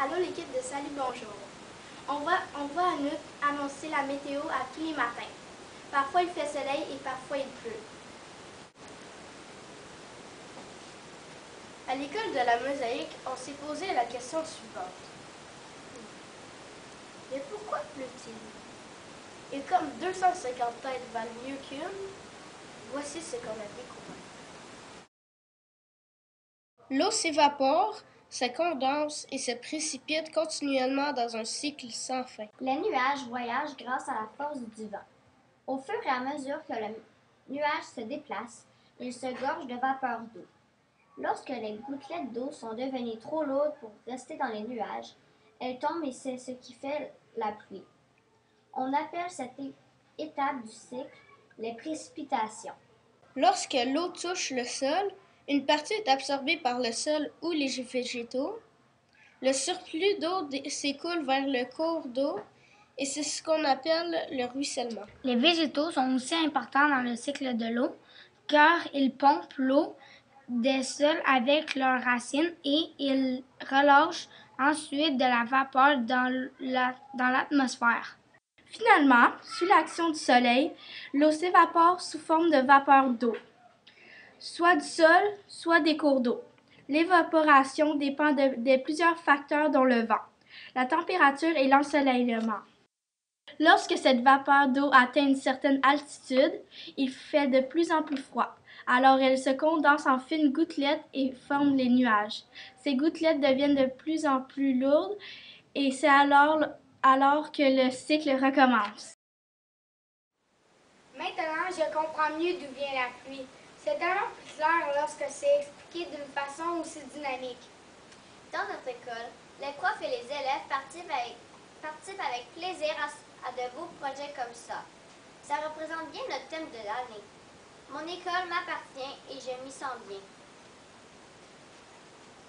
Allô l'équipe de Salut Bonjour. On va à nous annoncer la météo à tous les matins. Parfois il fait soleil et parfois il pleut. À l'école de la mosaïque, on s'est posé la question suivante. Mais pourquoi pleut-il? Et comme 250 têtes valent mieux qu'une, voici ce qu'on a découvert. L'eau s'évapore, se condense et se précipite continuellement dans un cycle sans fin. Les nuages voyagent grâce à la force du vent. Au fur et à mesure que le nuage se déplace, il se gorge de vapeur d'eau. Lorsque les gouttelettes d'eau sont devenues trop lourdes pour rester dans les nuages, elles tombent et c'est ce qui fait la pluie. On appelle cette étape du cycle les précipitations. Lorsque l'eau touche le sol, une partie est absorbée par le sol ou les végétaux. Le surplus d'eau s'écoule vers le cours d'eau et c'est ce qu'on appelle le ruissellement. Les végétaux sont aussi importants dans le cycle de l'eau car ils pompent l'eau des sols avec leurs racines et ils relâchent ensuite de la vapeur dans l'atmosphère. Finalement, sous l'action du soleil, l'eau s'évapore sous forme de vapeur d'eau, soit du sol, soit des cours d'eau. L'évaporation dépend de plusieurs facteurs dont le vent, la température et l'ensoleillement. Lorsque cette vapeur d'eau atteint une certaine altitude, il fait de plus en plus froid. Alors elle se condense en fines gouttelettes et forme les nuages. Ces gouttelettes deviennent de plus en plus lourdes et c'est alors que le cycle recommence. Maintenant, je comprends mieux d'où vient la pluie. C'est tellement plus clair lorsque c'est expliqué d'une façon aussi dynamique. Dans notre école, les profs et les élèves participent avec plaisir à de beaux projets comme ça. Ça représente bien notre thème de l'année. Mon école m'appartient et je m'y sens bien.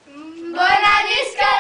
Bonne année scolaire!